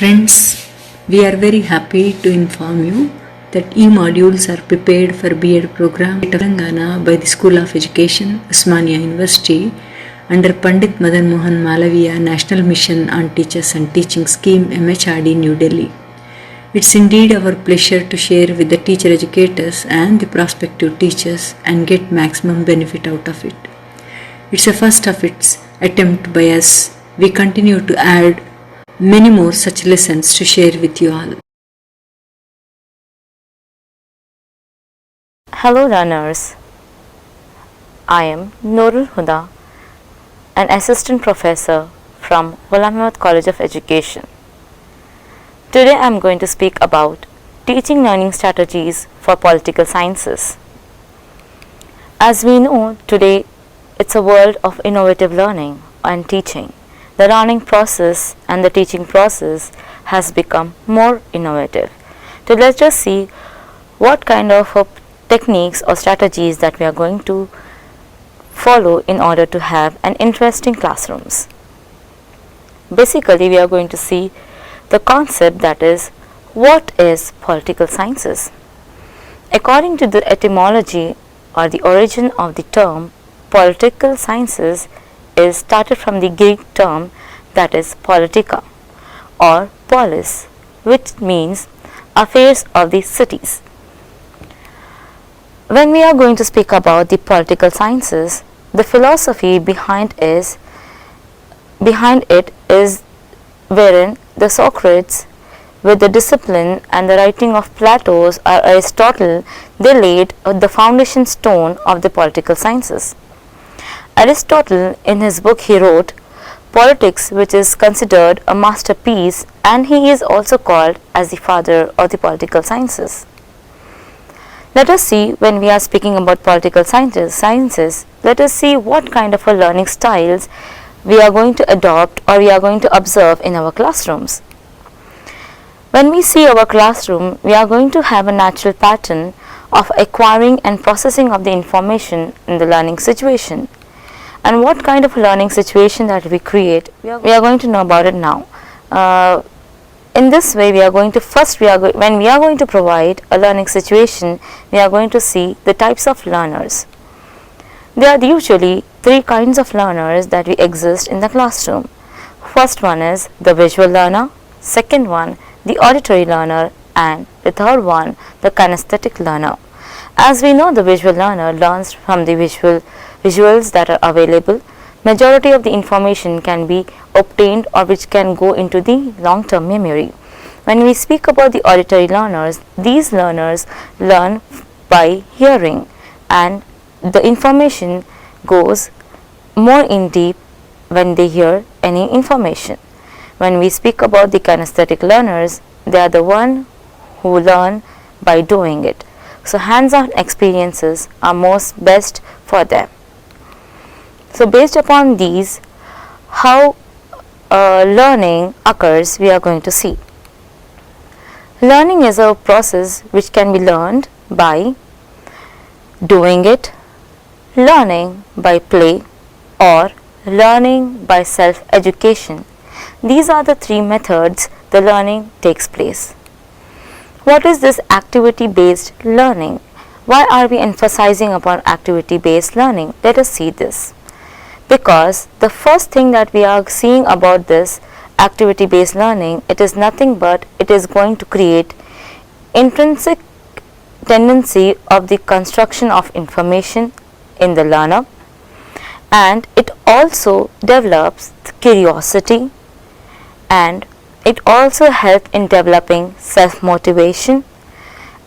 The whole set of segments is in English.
Friends, we are very happy to inform you that e-modules are prepared for B.Ed program at Telangana by the School of Education, Osmania University under Pandit Madan Mohan Malaviya National Mission on Teachers and Teaching Scheme MHRD New Delhi. It's indeed our pleasure to share with the teacher educators and the prospective teachers and get maximum benefit out of it. It's a first of its attempt by us. We continue to add many more such lessons to share with you all. Hello learners, I am Noor Huda, an assistant professor from Ghulam Ahmad College of Education. Today I am going to speak about teaching learning strategies for political sciences. As we know, today it's a world of innovative learning and teaching. The learning process and the teaching process has become more innovative. So let's just see what kind of techniques or strategies that we are going to follow in order to have an interesting classrooms. Basically, we are going to see the concept, that is, what is political sciences. According to the etymology or the origin of the term, political sciences is started from the Greek term, that is politica or polis, which means affairs of the cities. When we are going to speak about the political sciences, the philosophy behind it is wherein the Socrates, with the discipline and the writing of Plato or Aristotle, they laid the foundation stone of the political sciences. Aristotle, in his book, he wrote Politics, which is considered a masterpiece, and he is also called as the father of the political sciences. Let us see, when we are speaking about political sciences, let us see what kind of a learning styles we are going to adopt or we are going to observe in our classrooms. When we see our classroom, we are going to have a natural pattern of acquiring and processing of the information in the learning situation. And what kind of learning situation that we create, we are going to know about it now. In this way, we are going to when we are going to provide a learning situation, we are going to see the types of learners. There are usually three kinds of learners that we exist in the classroom. First one is the visual learner, second one the auditory learner, and the third one the kinesthetic learner. As we know, the visual learner learns from the visuals that are available. Majority of the information can be obtained or which can go into the long-term memory. When we speak about the auditory learners, these learners learn by hearing, and the information goes more in deep when they hear any information. When we speak about the kinesthetic learners, they are the one who learn by doing it. So hands-on experiences are most best for them. So based upon these, how learning occurs, we are going to see. Learning is a process which can be learned by doing it, learning by play, or learning by self-education. These are the three methods the learning takes place. What is this activity-based learning? Why are we emphasizing upon activity-based learning? Let us see this. Because the first thing that we are seeing about this activity-based learning, it is nothing but it is going to create intrinsic tendency of the construction of information in the learner, and it also develops curiosity, and it also helps in developing self-motivation.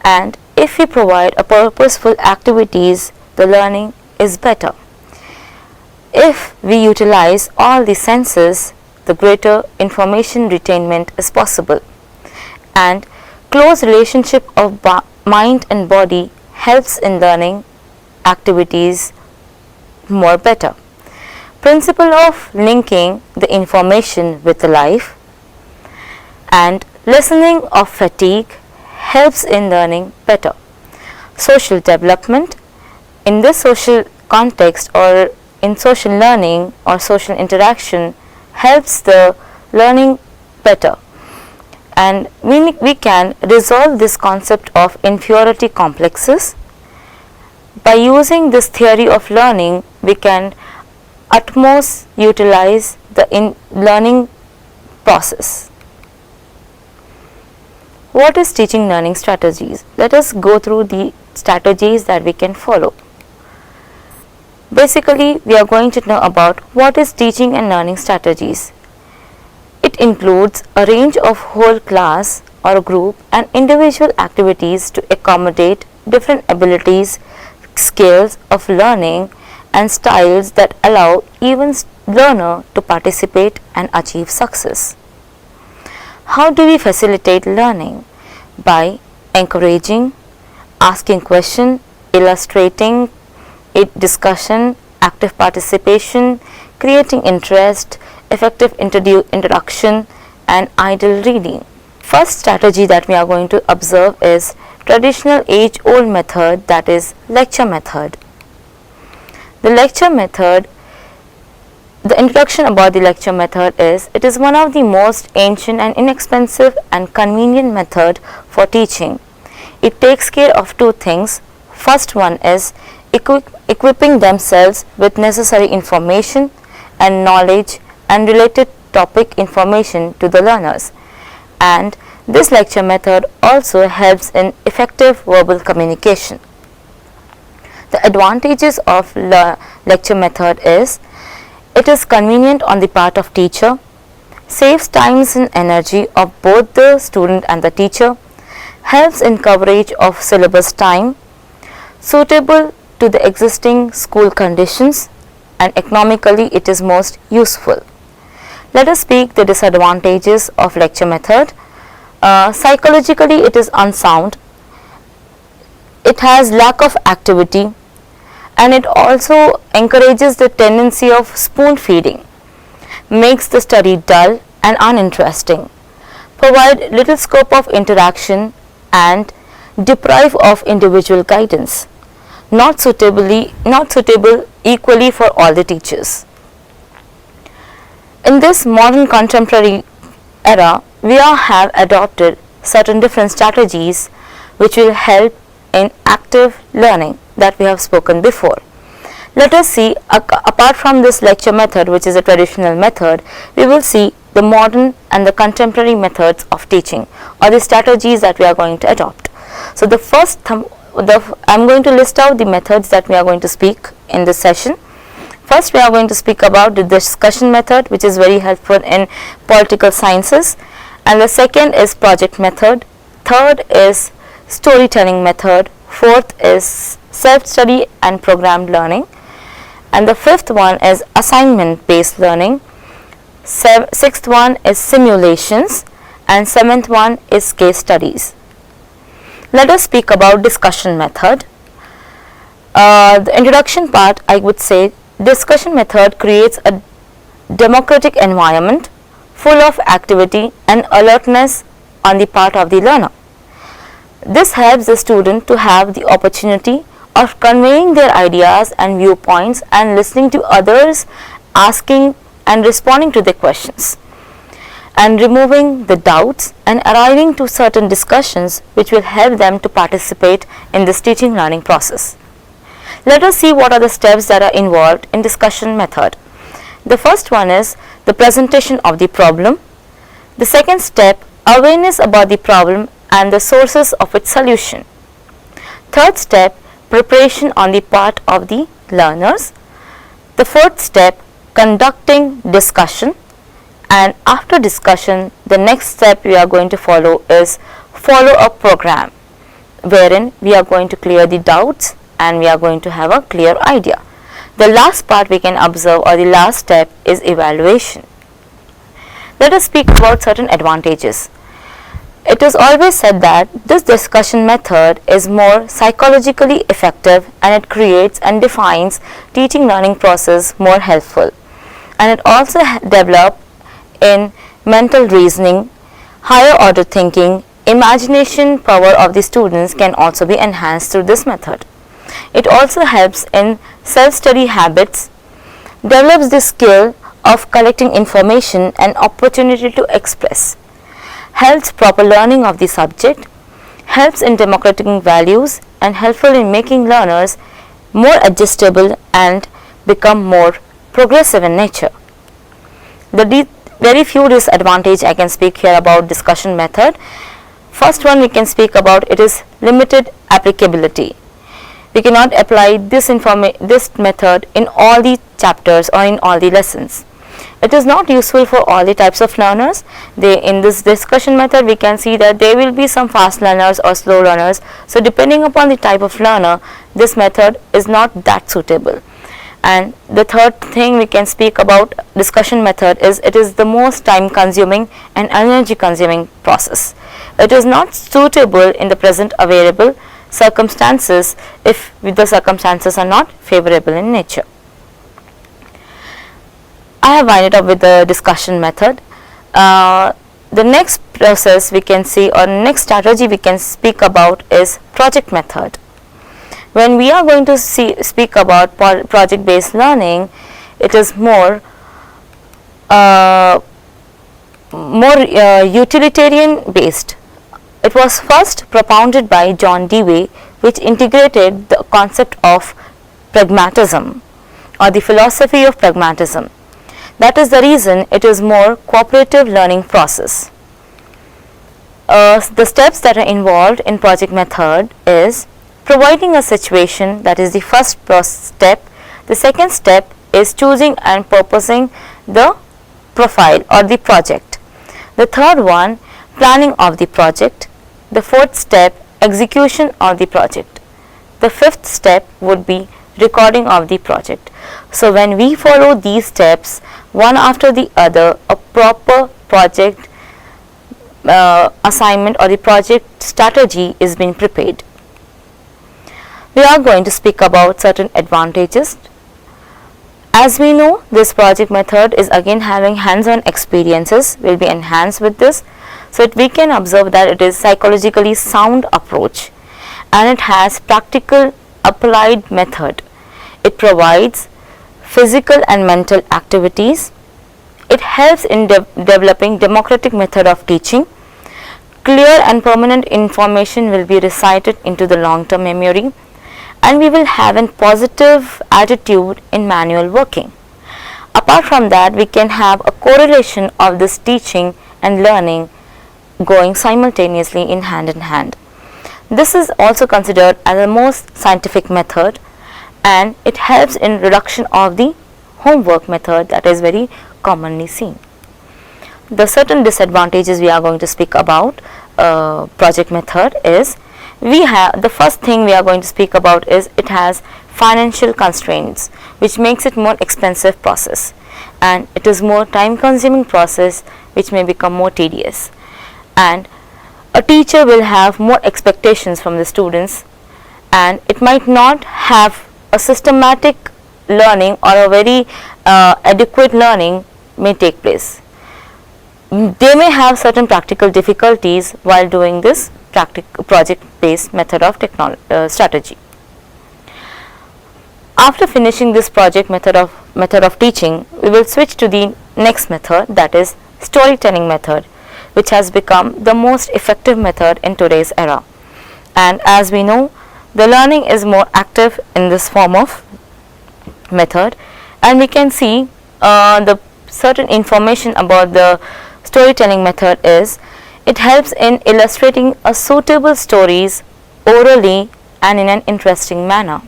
And if we provide a purposeful activities, the learning is better. If we utilize all the senses, the greater information retainment is possible, and close relationship of mind and body helps in learning activities more better. Principle of linking the information with the life, and lessening of fatigue helps in learning better. Social development, in this social context or in social learning or social interaction, helps the learning better. and we can resolve this concept of inferiority complexes. By using this theory of learning, we can utmost utilize the learning process. What is teaching learning strategies? Let us go through the strategies that we can follow. Basically, we are going to know about what is teaching and learning strategies. It includes a range of whole class or group and individual activities to accommodate different abilities, skills of learning and styles that allow even learner to participate and achieve success. How do we facilitate learning? By encouraging, asking questions, illustrating discussion, active participation, creating interest, effective introduction and idle reading. First strategy that we are going to observe is traditional age-old method, that is lecture method. The lecture method, the introduction about the lecture method is, it is one of the most ancient and inexpensive and convenient method for teaching. It takes care of two things. First one is equipping themselves with necessary information and knowledge and related topic information to the learners, and this lecture method also helps in effective verbal communication. The advantages of lecture method is, it is convenient on the part of teacher, saves times and energy of both the student and the teacher, helps in coverage of syllabus time, suitable to the existing school conditions, and economically it is most useful. Let us speak the disadvantages of lecture method. Psychologically it is unsound, it has lack of activity, and it also encourages the tendency of spoon feeding, makes the study dull and uninteresting, provide little scope of interaction and deprive of individual guidance, not suitable equally for all the teachers. In this modern contemporary era, we all have adopted certain different strategies which will help in active learning that we have spoken before. Let us see, apart from this lecture method, which is a traditional method, we will see the modern and the contemporary methods of teaching, or the strategies that we are going to adopt. So the first I am going to list out the methods that we are going to speak in this session. First, we are going to speak about the discussion method, which is very helpful in political sciences, and the second is project method, third is storytelling method, fourth is self-study and programmed learning, and the fifth one is assignment based learning, sixth one is simulations, and seventh one is case studies. Let us speak about discussion method. The introduction part, I would say, discussion method creates a democratic environment full of activity and alertness on the part of the learner. This helps the student to have the opportunity of conveying their ideas and viewpoints and listening to others, asking and responding to their questions, and removing the doubts and arriving to certain discussions which will help them to participate in this teaching learning process. Let us see what are the steps that are involved in discussion method. The first one is the presentation of the problem. The second step, awareness about the problem and the sources of its solution. Third step, preparation on the part of the learners. The fourth step, conducting discussion, and after discussion the next step we are going to follow is follow-up program, wherein we are going to clear the doubts and we are going to have a clear idea. The last part we can observe, or the last step, is evaluation. Let us speak about certain advantages. It is always said that this discussion method is more psychologically effective, and it creates and defines teaching learning process more helpful, and it also develops in mental reasoning, higher order thinking, imagination power of the students can also be enhanced through this method. It also helps in self-study habits, develops the skill of collecting information and opportunity to express, helps proper learning of the subject, helps in democratizing values, and helpful in making learners more adjustable and become more progressive in nature. The very few disadvantages I can speak here about discussion method. First one we can speak about, it is limited applicability. We cannot apply this method in all the chapters or in all the lessons. It is not useful for all the types of learners. In this discussion method we can see that there will be some fast learners or slow learners. So depending upon the type of learner, this method is not that suitable. And the third thing we can speak about discussion method is, it is the most time consuming and energy consuming process. It is not suitable in the present available circumstances if the circumstances are not favorable in nature. I have winded up with the discussion method. The next process we can see, or next strategy we can speak about, is project method. When we are going to speak about project based learning, it is more utilitarian based. It was first propounded by John Dewey, which integrated the concept of pragmatism or the philosophy of pragmatism. That is the reason it is more cooperative learning process. The steps that are involved in project method is providing a situation, that is the first step. The second step is choosing and purposing the profile or the project. The third one, planning of the project. The fourth step, execution of the project. The fifth step would be recording of the project. So when we follow these steps one after the other, a proper project assignment or the project strategy is being prepared. We are going to speak about certain advantages. As we know, this project method is again having hands-on experiences will be enhanced with this. So we can observe that it is psychologically sound approach and it has practical applied method. It provides physical and mental activities. It helps in developing democratic method of teaching. Clear and permanent information will be recited into the long-term memory, and we will have a positive attitude in manual working. Apart from that, we can have a correlation of this teaching and learning going simultaneously in hand. This is also considered as the most scientific method, and it helps in reduction of the homework method that is very commonly seen. The certain disadvantages we are going to speak about project method is, the first thing we are going to speak about is it has financial constraints, which makes it more expensive process, and it is more time consuming process which may become more tedious, and a teacher will have more expectations from the students, and it might not have a systematic learning or a very adequate learning may take place. They may have certain practical difficulties while doing this project based method of strategy. After finishing this project method of teaching, we will switch to the next method, that is storytelling method, which has become the most effective method in today's era. And as we know, the learning is more active in this form of method, and we can see the certain information about the storytelling method is, it helps in illustrating a suitable stories orally and in an interesting manner.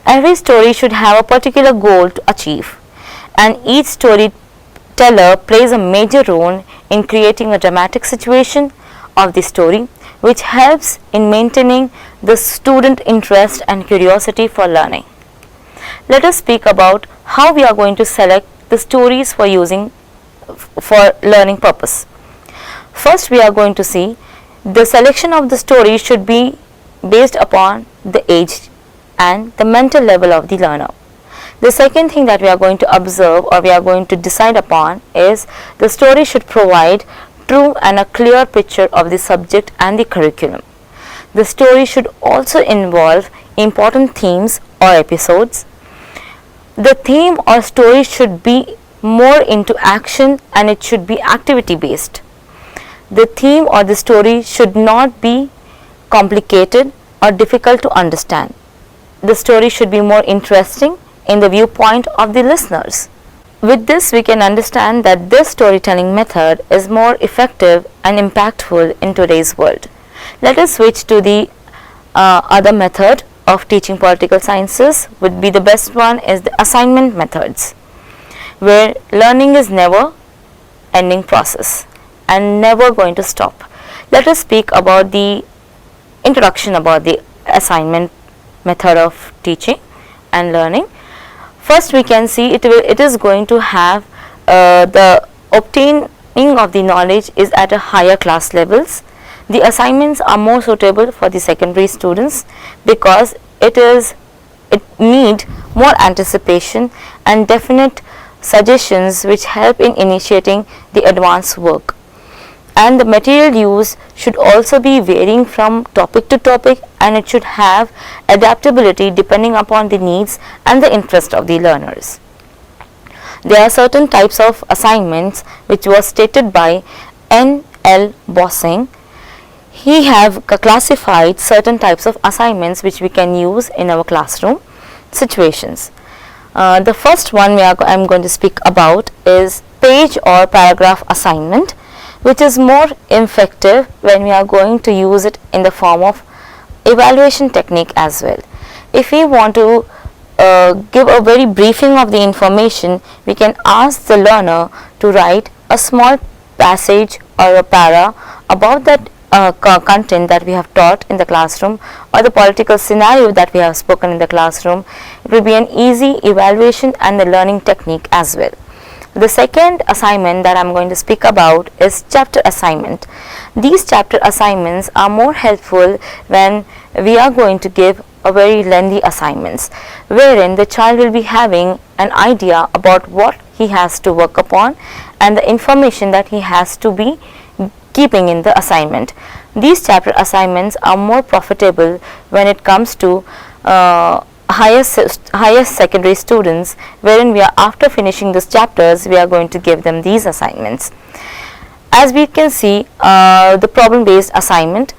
Every story should have a particular goal to achieve, and each storyteller plays a major role in creating a dramatic situation of the story, which helps in maintaining the student interest and curiosity for learning. Let us speak about how we are going to select the stories for using for learning purpose. First, we are going to see the selection of the story should be based upon the age and the mental level of the learner. The second thing that we are going to observe or we are going to decide upon is the story should provide true and a clear picture of the subject and the curriculum. The story should also involve important themes or episodes. The theme or story should be more into action, and it should be activity based. the theme or the story should not be complicated or difficult to understand. The story should be more interesting in the viewpoint of the listeners. With this, we can understand that this storytelling method is more effective and impactful in today's world. Let us switch to the other method of teaching political sciences. Would be the best one is the assignment methods, where learning is never ending process and never going to stop. Let us speak about the introduction about the assignment method of teaching and learning. First, we can see it is going to have the obtaining of the knowledge is at a higher class levels. The assignments are more suitable for the secondary students because it need more anticipation and definite suggestions which help in initiating the advanced work. And the material used should also be varying from topic to topic, and it should have adaptability depending upon the needs and the interest of the learners. There are certain types of assignments which was stated by N.L. Bossing. He have classified certain types of assignments which we can use in our classroom situations. The first one I am going to speak about is page or paragraph assignment, which is more effective when we are going to use it in the form of evaluation technique as well. If we want to give a very briefing of the information, we can ask the learner to write a small passage or a para about that content that we have taught in the classroom or the political scenario that we have spoken in the classroom. It will be an easy evaluation and the learning technique as well. The second assignment that I am going to speak about is chapter assignment. These chapter assignments are more helpful when we are going to give a very lengthy assignments, wherein the child will be having an idea about what he has to work upon and the information that he has to be keeping in the assignment. These chapter assignments are more profitable when it comes to higher secondary students, wherein we are after finishing these chapters we are going to give them these assignments. As we can see, the problem based assignment,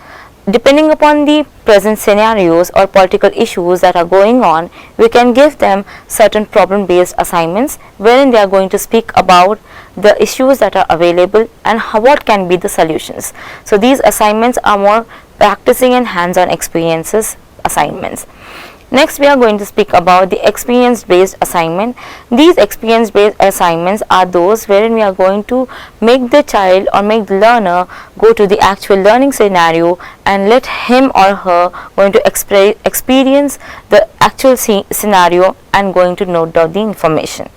depending upon the present scenarios or political issues that are going on, we can give them certain problem based assignments wherein they are going to speak about the issues that are available and what can be the solutions. So these assignments are more practicing and hands-on experiences assignments. Next, we are going to speak about the experience based assignment. These experience based assignments are those wherein we are going to make the child or make the learner go to the actual learning scenario and let him or her going to experience the actual scenario and going to note down the information.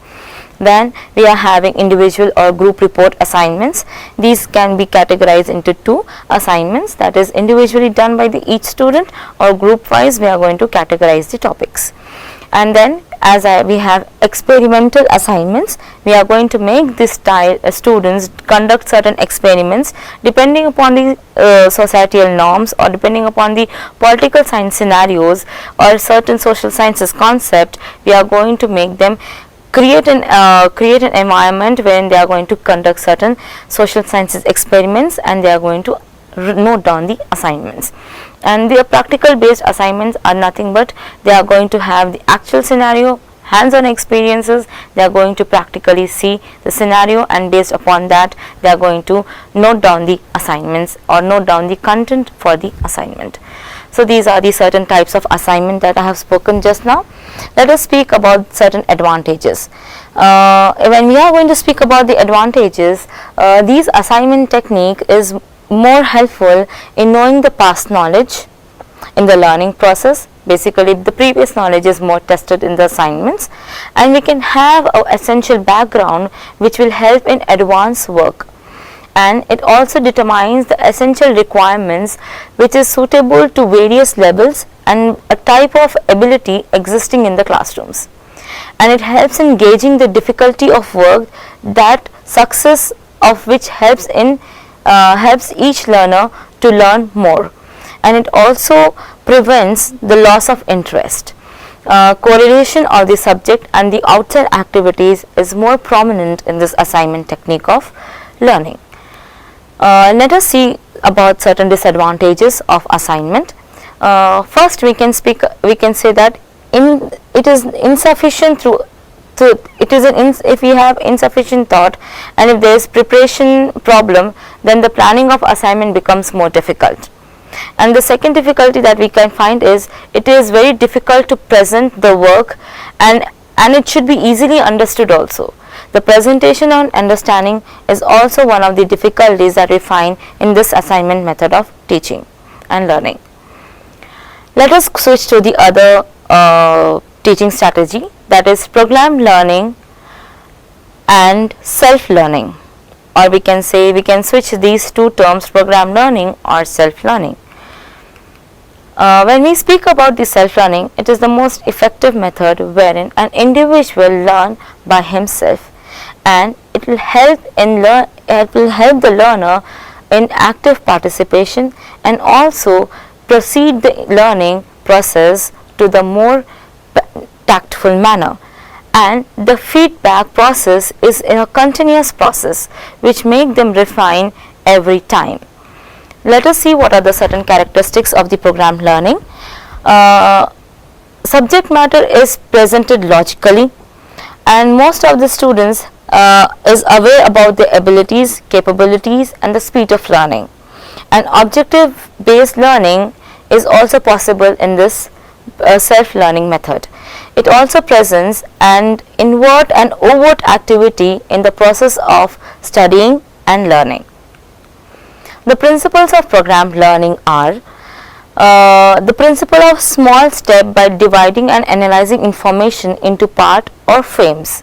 Then we are having individual or group report assignments. These can be categorized into two assignments, that is individually done by each student, or group wise we are going to categorize the topics. And then we have experimental assignments. We are going to make this students conduct certain experiments depending upon the societal norms or depending upon the political science scenarios or certain social sciences concept. We are going to make them create an environment wherein they are going to conduct certain social sciences experiments and they are going to note down the assignments. And the practical based assignments are nothing but they are going to have the actual scenario, hands-on experiences. They are going to practically see the scenario and based upon that they are going to note down the assignments or note down the content for the assignment. So these are the certain types of assignment that I have spoken just now. Let us speak about certain advantages. When we are going to speak about the advantages, these assignment technique is more helpful in knowing the past knowledge in the learning process. Basically, the previous knowledge is more tested in the assignments, and we can have an essential background which will help in advanced work. And it also determines the essential requirements which is suitable to various levels and a type of ability existing in the classrooms. And it helps in gauging the difficulty of work, that success of which helps each learner to learn more. And it also prevents the loss of interest. Correlation of the subject and the outside activities is more prominent in this assignment technique of learning. Let us see about certain disadvantages of assignment. First, we can say that it is insufficient if we have insufficient thought, and if there is preparation problem, then the planning of assignment becomes more difficult. And the second difficulty that we can find is it is very difficult to present the work, and it should be easily understood also. The presentation and understanding is also one of the difficulties that we find in this assignment method of teaching and learning. Let us switch to the other teaching strategy, that is program learning and self-learning, or we can switch these two terms, program learning or self-learning. When we speak about the self-learning, it is the most effective method wherein an individual learn by himself, and it will help the learner in active participation and also proceed the learning process to the more tactful manner. And the feedback process is a continuous process which make them refine every time. Let us see what are the certain characteristics of the program learning. Subject matter is presented logically, and most of the students is aware about their abilities, capabilities and the speed of learning. And objective based learning is also possible in this self-learning method. It also presents an inward and overt activity in the process of studying and learning. The principles of program learning are the principle of small step by dividing and analyzing information into part or frames.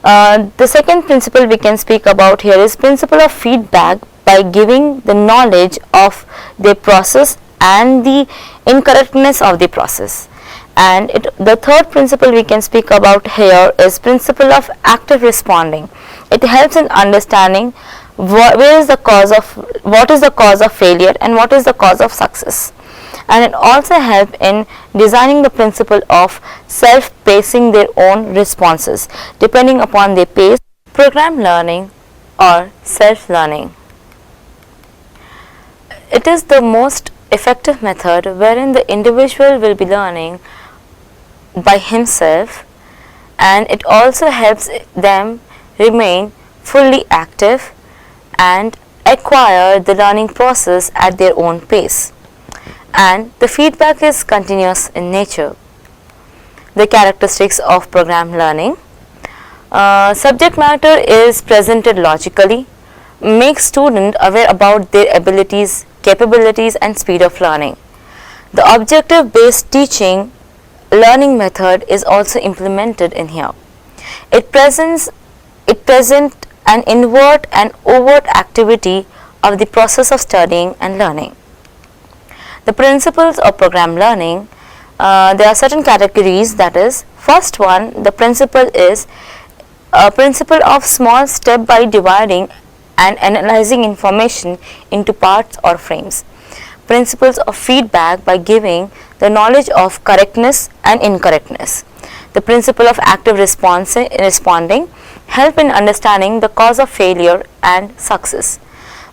The second principle we can speak about here is principle of feedback by giving the knowledge of the process and the incorrectness of the process. And the third principle we can speak about here is principle of active responding. It helps in understanding what is the cause of failure and what is the cause of success. And it also helps in designing the principle of self-pacing their own responses depending upon their pace. Program learning or self-learning. It is the most effective method wherein the individual will be learning by himself, and it also helps them remain fully active and acquire the learning process at their own pace. And the feedback is continuous in nature. The characteristics of program learning. Subject matter is presented logically, makes student aware about their abilities, capabilities and speed of learning. The objective based teaching learning method is also implemented in here. It presents an inward and overt activity of the process of studying and learning. The principles of program learning, there are certain categories, that is, first one, the principle is a principle of small step by dividing and analyzing information into parts or frames. Principles of feedback by giving the knowledge of correctness and incorrectness. The principle of active responding help in understanding the cause of failure and success.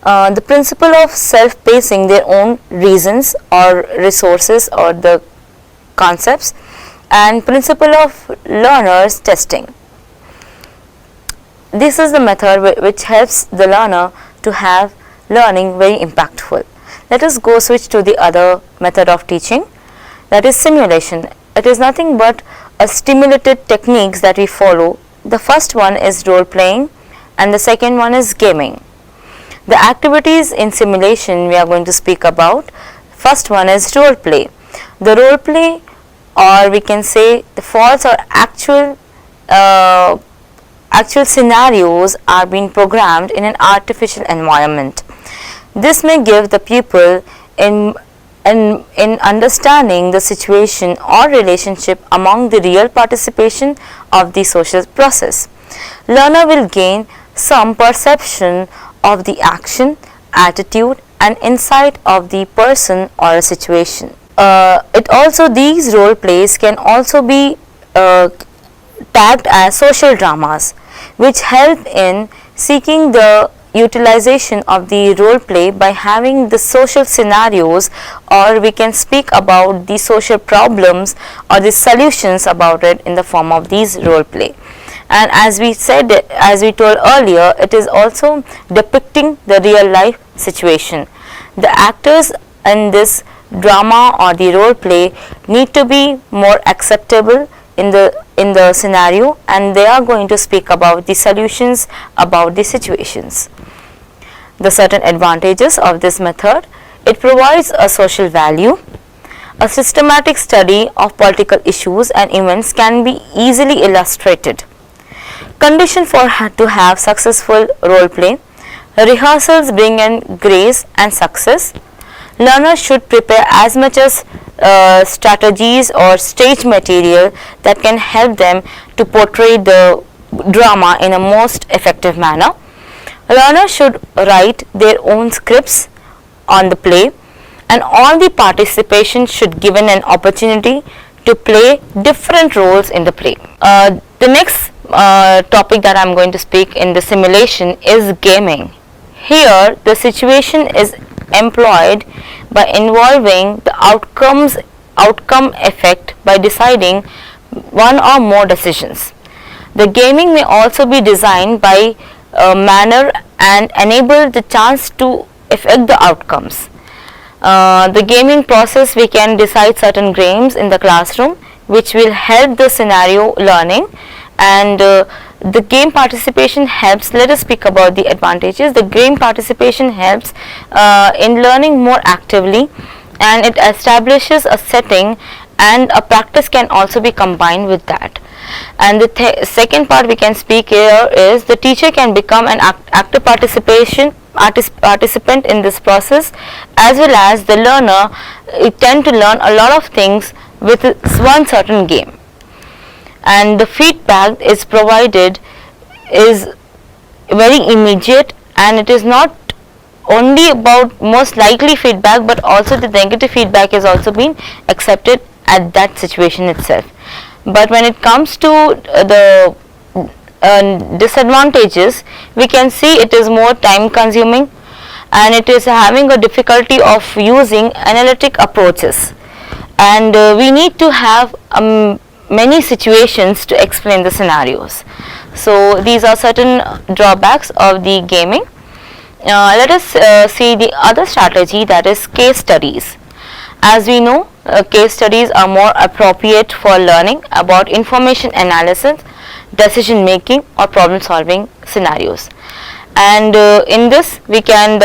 The principle of self-pacing their own reasons or resources or the concepts, and principle of learners testing. This is the method which helps the learner to have learning very impactful. Let us go switch to the other method of teaching, that is simulation. It is nothing but a stimulated techniques that we follow. The first one is role playing and the second one is gaming. The activities in simulation we are going to speak about. First one is role play. The role play, or we can say the false or actual scenarios are being programmed in an artificial environment. This may give the pupil in understanding the situation or relationship among the real participation of the social process. Learner will gain some perception of the action, attitude and insight of the person or a situation. These role plays can also be tagged as social dramas, which help in seeking the utilization of the role play by having the social scenarios, or we can speak about the social problems or the solutions about it in the form of these role play. And as we said, as we told earlier, it is also depicting the real life situation. The actors in this drama or the role play need to be more acceptable in the scenario, and they are going to speak about the solutions about the situations. The certain advantages of this method: it provides a social value. A systematic study of political issues and events can be easily illustrated. Condition for to have successful role play: rehearsals bring in grace and success. Learners should prepare as much as strategies or stage material that can help them to portray the drama in a most effective manner. Learners should write their own scripts on the play, and all the participants should given an opportunity to play different roles in the play. The next topic that I am going to speak in the simulation is gaming. Here the situation is employed by involving the outcome effect by deciding one or more decisions. The gaming may also be designed by manner and enable the chance to affect the outcomes. The gaming process, we can decide certain games in the classroom which will help the scenario learning, and the game participation helps. Let us speak about the advantages. The game participation helps in learning more actively, and it establishes a setting, and a practice can also be combined with that. And the second part we can speak here is the teacher can become an active participant in this process, as well as the learner tend to learn a lot of things with one certain game. And the feedback is provided is very immediate, and it is not only about most likely feedback, but also the negative feedback is also being accepted at that situation itself. But when it comes to the disadvantages, we can see it is more time consuming, and it is having a difficulty of using analytic approaches, and we need to have many situations to explain the scenarios. So these are certain drawbacks of the gaming. Let us see the other strategy, that is case studies. As we know, case studies are more appropriate for learning about information analysis, decision making or problem solving scenarios. And in this we can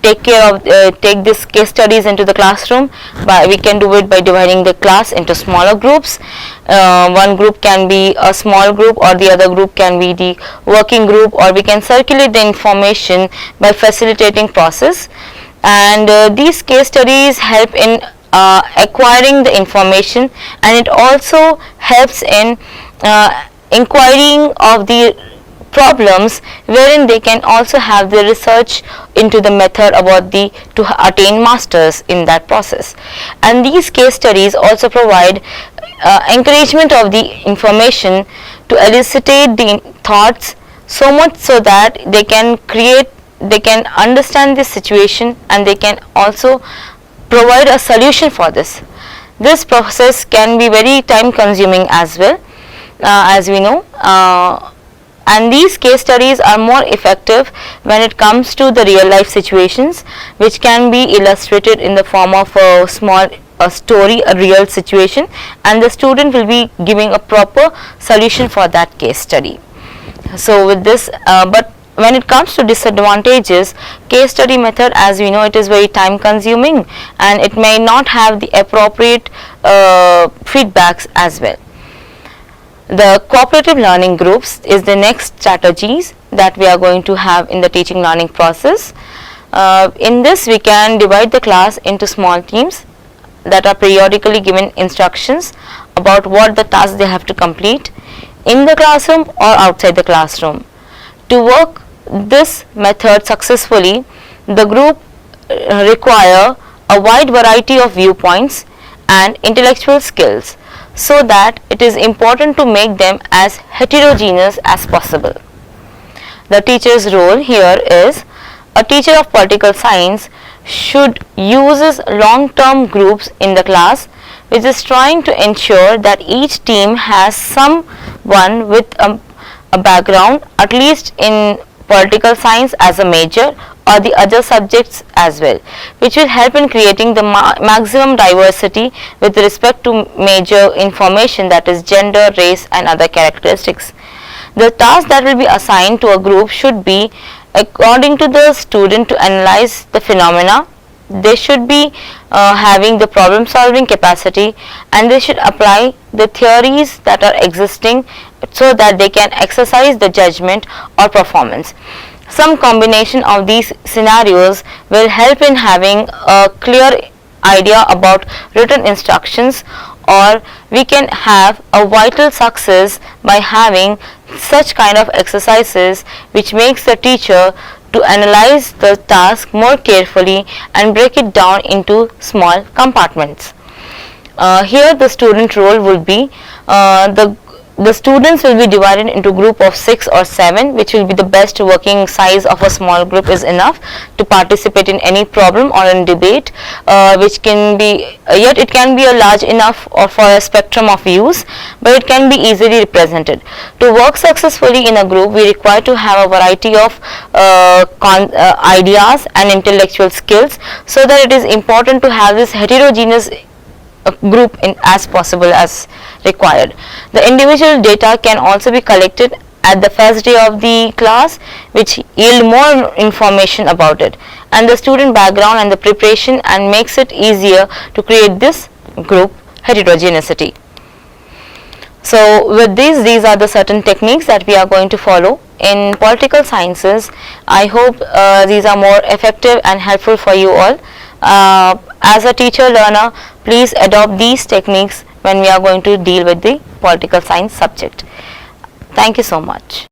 take care of take this case studies into the classroom. We can do it by dividing the class into smaller groups. One group can be a small group, or the other group can be the working group, or we can circulate the information by facilitating process. And these case studies help in acquiring the information, and it also helps in inquiring of the problems, wherein they can also have the research into the method about to attain masters in that process. And these case studies also provide encouragement of the information to elicitate the thoughts, so much so that they can understand this situation, and they can also provide a solution for this. This process can be very time consuming as well, as we know, and these case studies are more effective when it comes to the real life situations, which can be illustrated in the form of a small story, a real situation, and the student will be giving a proper solution for that case study. So with this, but when it comes to disadvantages, case study method, as we know, it is very time consuming, and it may not have the appropriate feedbacks as well. The cooperative learning groups is the next strategies that we are going to have in the teaching learning process. In this, we can divide the class into small teams that are periodically given instructions about what the tasks they have to complete in the classroom or outside the classroom. To work this method successfully, the group require a wide variety of viewpoints and intellectual skills, so that it is important to make them as heterogeneous as possible. The teacher's role here is a teacher of political science should uses long-term groups in the class, which is trying to ensure that each team has someone with a background at least in political science as a major or the other subjects as well, which will help in creating the maximum diversity with respect to major information, that is gender, race and other characteristics. The task that will be assigned to a group should be according to the student to analyze the phenomena. They should be having the problem solving capacity, and they should apply the theories that are existing so that they can exercise the judgment or performance. Some combination of these scenarios will help in having a clear idea about written instructions, or we can have a vital success by having such kind of exercises, which makes the teacher to analyze the task more carefully and break it down into small compartments. Here the student role would be the students will be divided into group of 6 or 7, which will be the best working size of a small group is enough to participate in any problem or in debate, which can be yet it can be a large enough or for a spectrum of views, but it can be easily represented. To work successfully in a group, we require to have a variety of ideas and intellectual skills, so that it is important to have this heterogeneous group in as possible as required. The individual data can also be collected at the first day of the class, which yield more information about it and the student background and the preparation, and makes it easier to create this group heterogeneity. So with these are the certain techniques that we are going to follow in political sciences. I hope these are more effective and helpful for you all. As a teacher learner, please adopt these techniques when we are going to deal with the political science subject. Thank you so much.